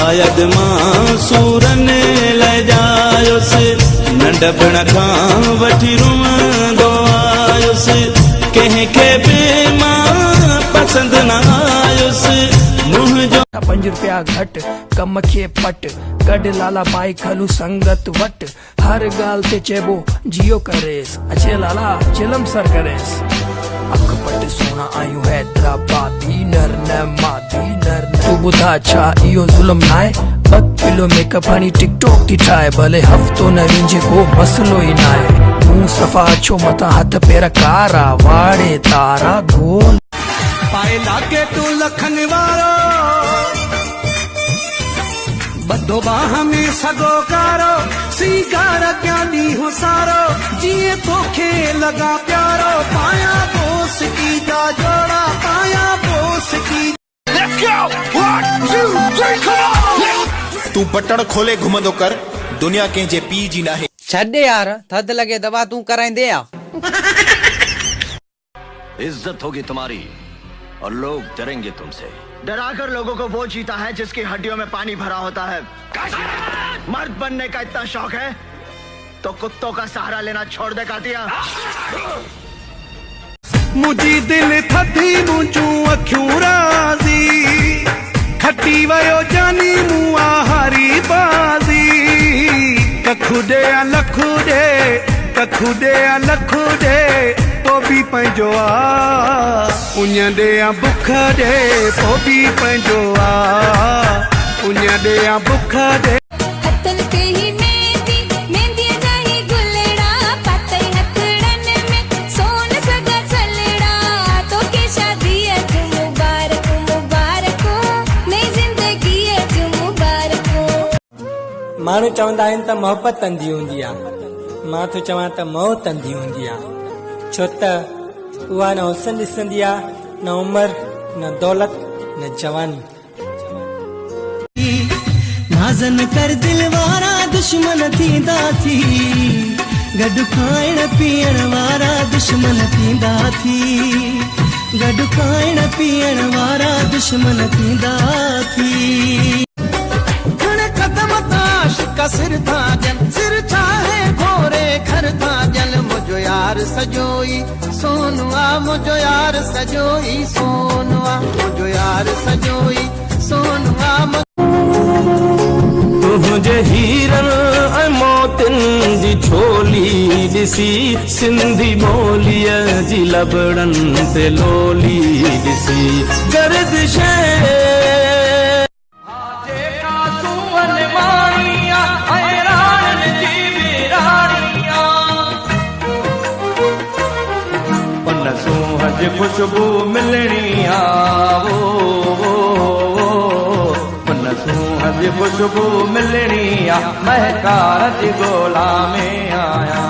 शायद मां सूरन लजायुस नंढपण खां वठी रुअंदो आयुस कंहिंखे बि मां पसंद न आयुस मुंहिंजो 5 रुपया घट कम खे पट गड लाला पाई खलू संगत वट हर गाल ते चेबो जियो करेस अचे लाला चिलम सर करेस अख पट सोना आयु हैदराबाद दीनर न मादीनर तू बुधा अच्छा इयो जुल्म नाए 2 किलो मेकअप हणी टिकटॉक थी ठाए भले हफ्तो न विंजे को मसलो ही नाए तू सफ़ा अछो मथा हथ पेर कारा वाड़े तारा गोल पाए लागे तू लखन वारो बदो बाह में सगो कारो सीगार ज्ञानी हो सारो जिए तोखे लगा प्यारो पाया बोस की जा जोड़ा पाया बोस की Let's go 1 2 3 come on तू बटण खोले घुमंदो कर दुनिया के जे पी जी ना है छड़े यार थद लगे दवा तू कराइंदे आ इज्जत होगी तुम्हारी और लोग डरेंगे तुमसे डराकर लोगों को वो जीता है जिसकी हड्डियों में पानी भरा होता है मर्द बनने का इतना शौक है तो कुत्तों का सहारा लेना छोड़ दे कातिया मुझी दिल थधी मुझू अखियूं राज़ी खटी वयो जानी मुआ हारी बाज़ी कखुडे लखुडे तो भी पंहिंजो आ उञ ॾे बुख ॾे तो भी पंहिंजो आ उञ ॾे बुख ॾे हथन पे ही मेहंदी जाही गुलड़ा पातई हथड़न में सोन सगा चलड़ा तो के शादी अज मुबारक मुबारक नई जिंदगी अज मुबारक माण्हू चवंदा आहिनि त मोहबत अंधी हूंदी आहे मां तो चवां त मौत अंधी हूंदी आहे छो त उहा न हुसन ॾिसंदी आहे न उमिरि न दौलत न जवानी नाज़न कर दिल वारा दुश्मन थींदा थी गॾु खाइण पीअण वारा दुश्मन थींदा थी गॾु खाइण पीअण वारा दुश्मन थींदा थी कदम ताश का सिर था जन सिर चाहे घोरे घर था जल मुझो यार सजोई सोनुआ मुझो यार सजोई सोनुआ मुझो यार सजोई सोनुआ तुझे हीरन ऐं मोतिन जी छोली ॾिसी सिंधी ॿोलीअ जी लबड़न ते लोली ॾिसी गर्दिश खुशबू मिलनी सूहज खुशबू मिलनी महकार जी गोला में आया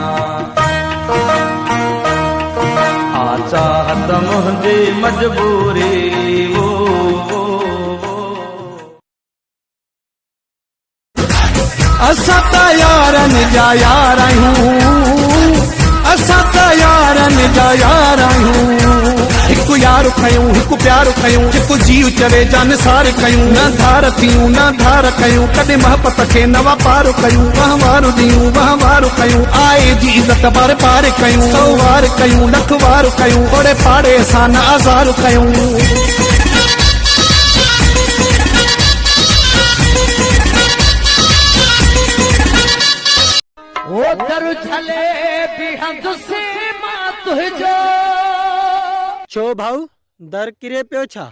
चाहत मुंहिंजी मजबूरी असां त यारनि जा यार आहियूं असां त यारनि जा यार आहियूं हिकु यार खयूं हिकु प्यार खयूं हिकु जीव चरे जान सार कयूं न धार थियूं न धार कयूं कॾहिं मोहबत खे न वापार कयूं वहवार ॾियूं वहवार कयूं आए जी इज़त बार पार कयूं 100 वार कयूं लख वार कयूं ओड़े पाड़े सां न आज़ार कयूं ओ दरु झले भी हम तुसे मां तुझो छो भाऊ दर किरे पियो छा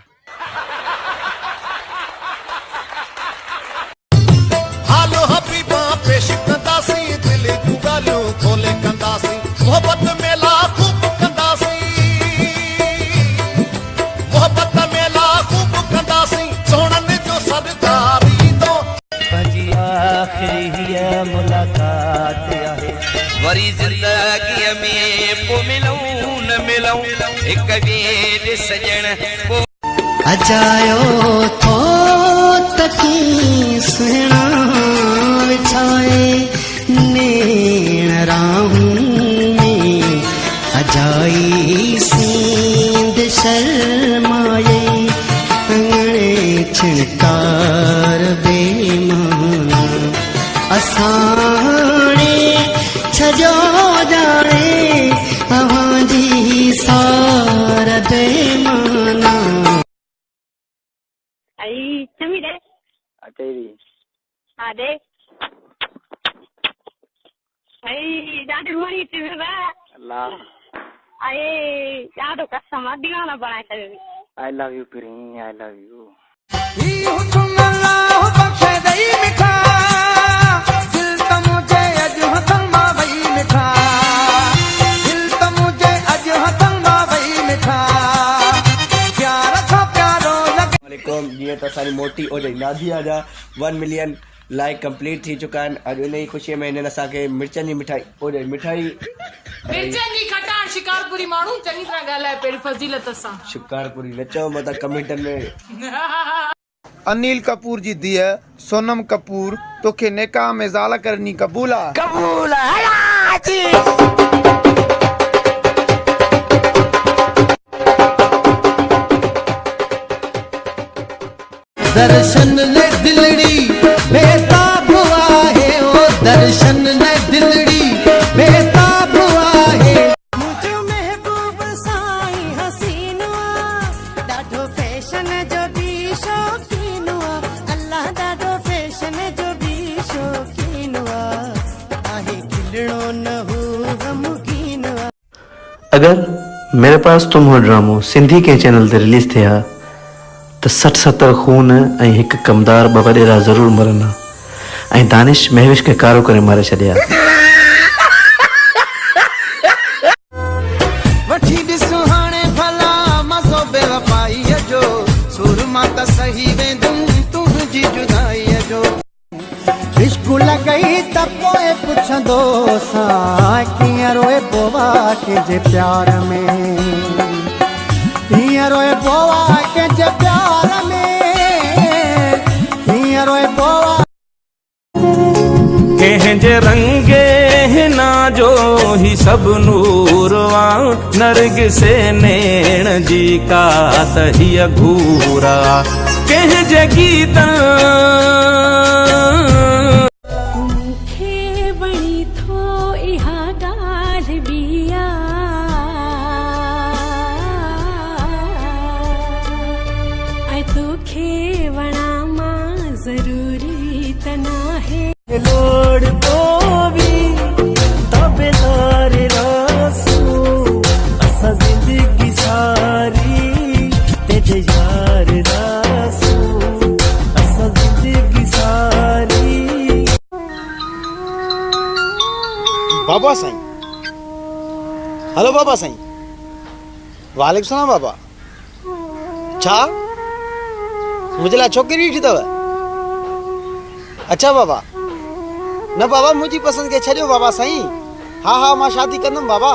हालो हबीबा पेश कंदासी दिल जूं ॻाल्हियूं खोले कंदासी मोहब्बत मेला खूब कंदासी मोहब्बत मेला खूब कंदासी सोणनि जो सरदारी तो पंहिंजी आख़िरी मुलाक़ात आहे वरी ज़िंदगीअ में पोइ मिलूं न मिलूं हिक ॿिए सजण अजायो थो तकी सुहिणा विछाए नेण राहूं में अजाई सींद शर्माए अंगणे छिणकार बे बेमाना असाणे छजो जाने अवांजी सार बेमाना आई चमी दे तेरी हाँ दे आई ॾाढी वणी थी अल्लाह आई ॾाढो कसम दीवाना बणाए छॾियो I love U pre I love U जीअं त असांजी मोटी ओॾे नादिया जा 1 मिलियन लाइक कंप्लीट थी चुका आहिनि। अॼु उन जी ख़ुशीअ में हिननि असांखे मिर्चनि जी मिठाई ओॾे मिठाई मिर्चनि जी खटाण शिकारपुरी माण्हू चङी तरह ॻाल्हाए पहिरीं फज़ीलत सां शिकारपुरी न चओ मतिलबु कमेंटनि में अनिल कपूर जी धीअ सोनम कपूर तोखे निकाह में ज़ाल करनी क़बूल आहे दर्शन ने दिलड़ी बेताब आहे ओ दर्शन ने दिलड़ी बेताब आहे मुझो महबूब साईं हसीन ॾाढो फैशन जो बि शौकीन अल्लाह ॾाढो फैशन जो बि शौकीन आहे खिलणो न हो गमगीन। अगर मेरे पास तुम हो ड्रामो सिंधी के चैनल ते रिलीज थिया तो 60-70 खून ऐं हिकु कमदार ॿ वॾेरा ज़रूर मरना ऐं दानिश महविश खे कारो करे मारे छॾिया। वठी ॾिसो हाणे भला मज़ो बेवफाईअ जो सुर मां त सही वेंदुमि तुंहिंजी जुदाईअ जो इश्क लॻई त पोइ पुछंदो सां कीअं रोए पोवा कंहिंजे प्यार में कीअं रोए पोवा कंहिंजे प्यार में कीअं रोए पोवा कंहिंजे रंगे हिना जो ही सब नूर वा नरग से नैण जी का तहिया घूरा कंहिंजे गीत मूंखे वणी थो इहा ॻाल्हि बिया ऐं तोखे वणा मां ज़रूरी त नाहे लोड़ पोवी तबेदार रासू असां जिंदगी सारी तेरे यार रासू असां जिंदगी सारी। बाबा साईं हेलो बाबा साईं वालेकुम सलाम बाबा छा मुझे लाइ छोकिरी ॾिठी अथव अच्छा बाबा न बाबा मुंहिंजी पसंदि खे छॾियो बाबा साईं हा हा मां शादी कंदुमि बाबा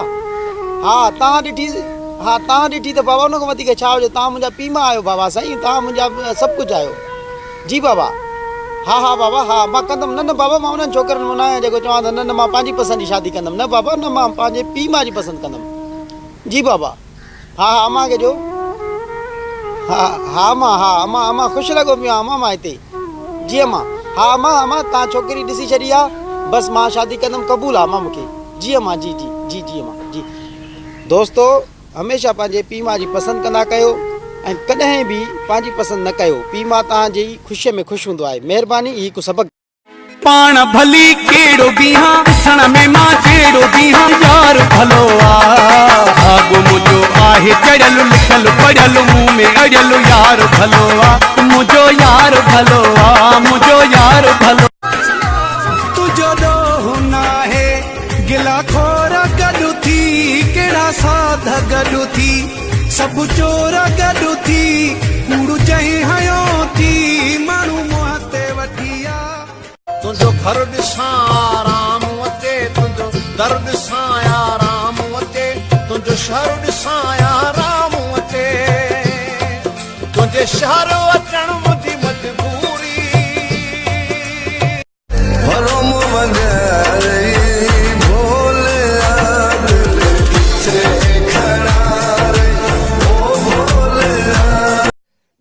हा तव्हां ॾिठी त बाबा उन खां वधीक छा हुजे तव्हां मुंहिंजा पीउ मां आहियो बाबा साईं तव्हां मुंहिंजा सभु कुझु आहियो जी बाबा हा हा बाबा हा मां कंदुमि न बाबा मां उन्हनि छोकिरनि में न आहियां जेको चवां त न मां पंहिंजी पसंदि जी शादी कंदुमि न बाबा न मां पंहिंजे पीउ मां जी पसंदि कंदुमि जी बाबा हा हा अम्मा खे ॾियो हा हा अम्मा ख़ुशि लॻो पियो आहे अम्मा हिते जी अम्मा हा अम्मा तव्हां छोकिरी ॾिसी छॾी आहे बसि मां शादी कंदुमि क़बूल आहे अम्मा मूंखे जी अम्मा जी जी जी जी अम्मा जी दोस्तो हमेशह पंहिंजे पीउ मां जी पसंदि कंदा कयो ऐं कॾहिं बि पंहिंजी पसंदि न कयो पीउ मां तव्हांजी ख़ुशीअ में ख़ुशि हूंदो आहे महिरबानी ही हिकु सबक़ु पाण भली केड़ो बीहा ॾिसण में मां जहिड़ो बीहा यार भलो आगो मुंहिंजो आहे चढ़ियल लिखल पढ़ियल मुंहुं में अड़ियल यार भलो मुंहिंजो यार भलो मुंहिंजो यार भलो तुंहिंजो ॾोहु नाहे गिला खोर गॾु थी कहिड़ा साध गॾु थी सभु चोर गॾु थी कूड़ चई हयो थी माण्हू मुंहं ते वठी आ तुंहिंजो घर ॾिसां आराम अचे तुंहिंजो दर ॾिसां आराम अचे तुंहिंजो शहर ॾिसां आराम अचे तुंहिंजे शहर अचण मुंहिंजी मजबूरी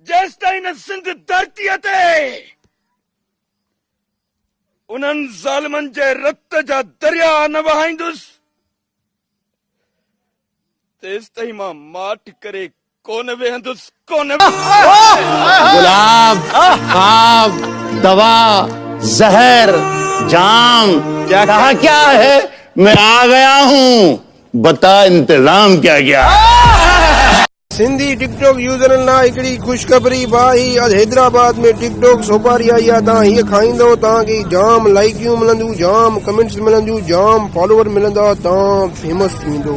जेसिताईं न सिंध धरतीअ ते उन्हनि ज़ालिमनि जे रत जा दरिया न वहाईंदुसि तेसि ताईं मां माठ करे कोन वेहंदुसि कोन। गुलाब आब दवा जहर जाम कहा क्या है, मैं आ गया हूँ, बता इंतजाम क्या क्या। सिंधी टिकटॉक यूज़र ना हिकिड़ी ख़ुशख़बरी भाई, अॼु हैदराबाद में टिकटॉक सोपारी आई आहे। तव्हां हीअ खाईंदो तव्हांखे जाम लाइकियूं मिलंदियूं, जाम कमेंट्स मिलंदियूं, जाम फॉलोवर मिलंदा, तव्हां फेमस थींदो।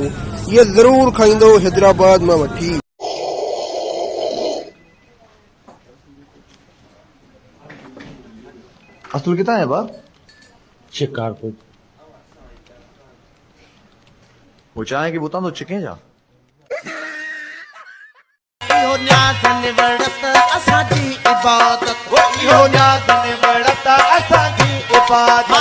ये ज़रूर खाईंदो हैदराबाद मां वठी। असल कितना है बाप? शिकारपुर। वो चाहे कि बुता तो चिके जा। असांजी इबादत इहो न्याज़ निवड़त असांजी इबादत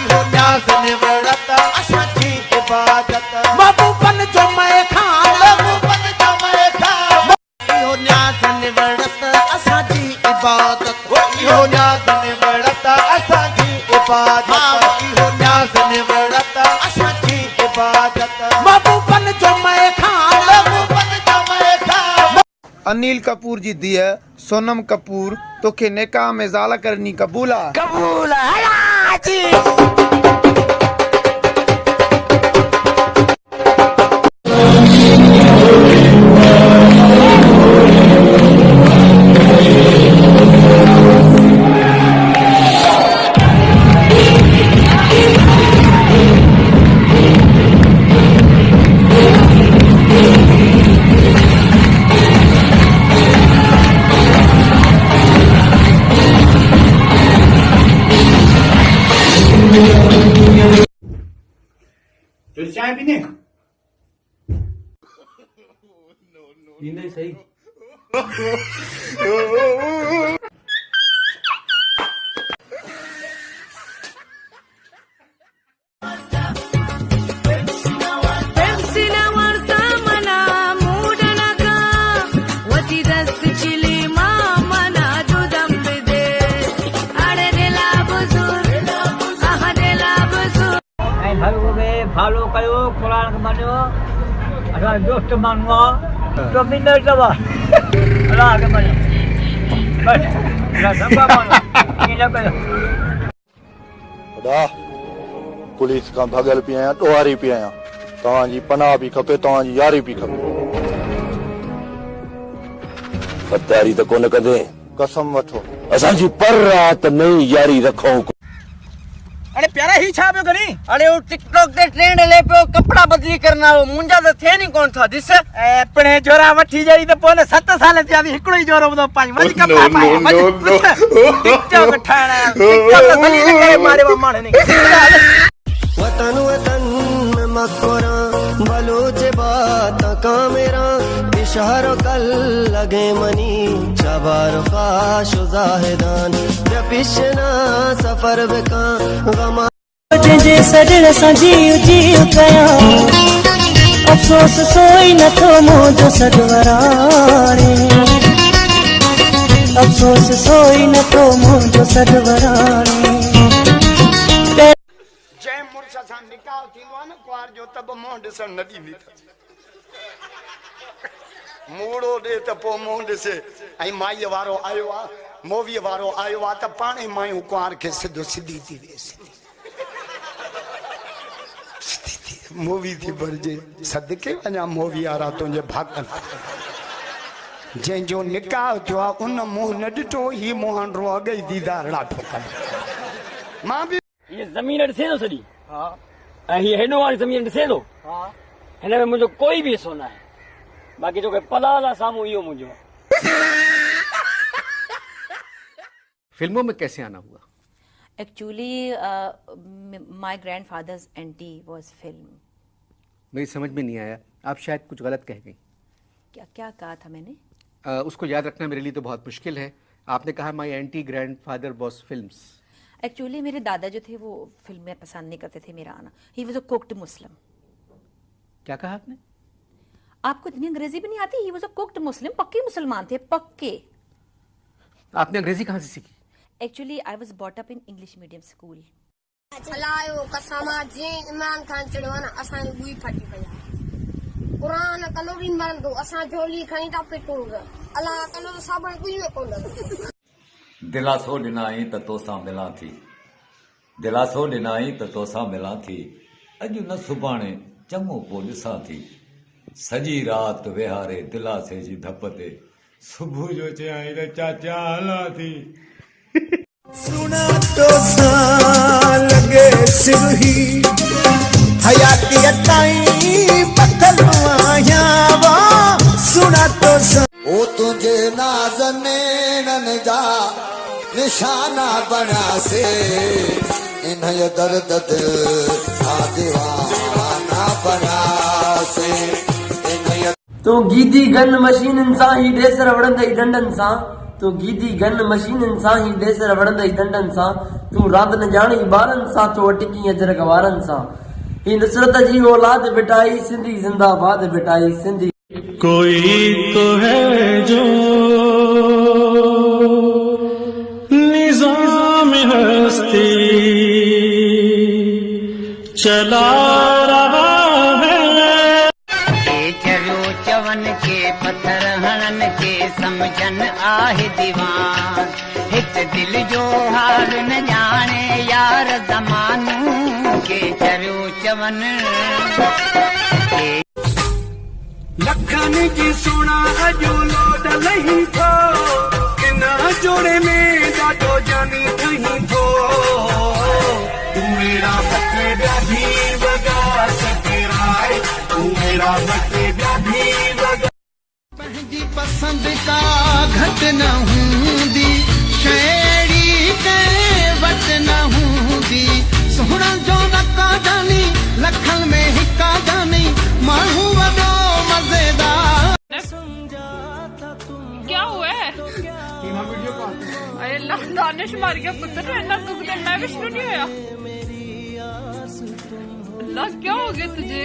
इहो न्याज़ निवड़त असांजी इबादत महबूबन जो मैखान महबूबन जो मैखान इहो न्याज़ निवड़त असांजी इबादत इहो न्याज़ निवड़त असांजी इबादत इहो न्याज़ निवड़त असांजी इबादत महबूबन जो मैखान महबूबन जो मैखान। अनिल कपूर जी धीअ सोनम कपूर तोखे निकाह में ज़ाल करनी कबूल आहे? कबूल आहे। चाय पीने सही। फॉलो कयो कुरान खे मञो असां दोस्त माण्हू आहे तो मिनट दवा अलाह खे मञो बस असां संभा माण्हू ईअं न कयो। खुदा पुलिस खां भॻल पई आहियां, ॾोहारी पई आहियां, तव्हांजी पनाह बि खपे, तव्हांजी यारी बि खपे। गद्दारी त कोन कंदे, कसम वठो असांजी पर रात में यारी रखूं। अरे प्यारा ही छा पियो करी? अरे वो टिकटॉक ते ट्रेंड हले पियो कपड़ा बदली करना, वो मुंजा त थे नी कोन था दिस अपने जोरा वठी जाई त पोने 7 साल थिया थी हिकड़ो ही जोरो बुधो पाई वज कपड़ा पाए वज टिकटॉक ठाणा टिकटॉक त भली न करे मारे वा माने नहीं। वतन वतन में मकोरा बलोच बात का मेरा इशारो कल लगे मनी चबार खाश जाहिदान पिछना सफर बेका गमा जे सडल सा जीव जीव कया अफसोस सोई न तो मोजो सदवराणे अफसोस सोई न तो मोजो सदवराणे। जंहिं मुड़ुस सां निकाह थींदो आहे न कुंवार जो तब मुंहुं ॾिसण न ॾींदी अथसि। मूड़ो ॾे त पोइ मुंहुं ॾिसे। ऐं माईअ वारो आयो आहे, मोवीअ वारो आयो आहे त पाणे मायूं कुंवार खे सिधो सिधी थी वेसि, मूवी थी भरिजे। सदके वञा मूवी वारा तुंहिंजे भागनि। जंहिंजो निकाह थियो आहे उन मुंहुं न ॾिठो, ही मुंहांडो अॻे ई दीदार ॾाढो कनि। मां बि ये ज़मीन ॾिसे थो सॼी, ऐं हीअ हेॾो वारी ज़मीन ॾिसे थो, हिन में मुंहिंजो कोई बि हिसो न आहे, बाक़ी जो पलाल आहे साम्हूं इहो मुंहिंजो। फिल्मों में कैसे आना हुआ? Actually, my grandfather's auntie was film. मेरी समझ में नहीं आया, आप शायद कुछ गलत कह गई। क्या क्या कहा था मैंने? उसको याद रखना मेरे लिए तो बहुत मुश्किल है। आपने कहा my aunty grandfather was films. Actually मेरे दादा जो थे वो फिल्में पसंद नहीं करते थे मेरा आना। ही वॉज अ कुक्ड मुस्लिम। क्या कहा आपने? आपको इतनी अंग्रेजी भी नहीं आती? ही वॉज अ कुक्ड मुस्लिम, पक्के मुसलमान थे, पक्के। आपने अंग्रेजी कहाँ से सीखी? Actually, I was brought up in English medium school. हलायो कसमा जे इमरान खान चढ़ो ना असा गुई फटी पया कुरान कलो भी मरन दो असा झोली खणी ता पिटूंगा अल्लाह कलो साबण गुई में कोन दिलासो ॾिनाई त तोसां मिलां थी दिलासो ॾिनाई त तोसां मिलां थी अॼु न सुभाणे चङो पोइ ॾिसां थी सॼी राति विहारे दिलासे जी धप ते सुबुह जो चयाई त चाचा हलां थी सुना तो सा लगे सिरही हयाती अटाई पत्थर आया वा सुना तो सा ओ तुझे नाज़ने नन जा निशाना बना से इन ये दर्द दिल आ दीवाना बना से इन ये तो गीदी गन मशीन इंसान ही देसर वड़ंदई डंडन सा तो गीदी गन मशीन इंसान ही देसर वड़ंदई डंडन सा तू रात न जानी बारन सा तो अटकी अजर गवारन सा ही नुसरत जी औलाद बिटाई सिंधी जिंदाबाद बिटाई सिंधी कोई तो है जो निजाम हस्ती चला रहा है चलो चवन के पत्थर हणन के समझन आहे दीवान हित दिल जो हाल न जाने यार ज़मानू के चलो चवन लखन की सोना अजो लोड नहीं थो किना जोड़े में डाटो जानी नहीं थो तू मेरा बच्चे भी बगा सकेराए तू मेरा बच्चे भी बगा पंहिंजी पसंद का घट न हूंदी शेरी के वट न हूंदी सोहणा जो नका जानी लखन में हिका जानी माण्हू वॾो मज़ेदार क्या हुआ है? अरे अल्लाह दानिश मार गया पुत्र है तू मैं विष्णु नहीं होया अल्लाह क्या हो गया तुझे?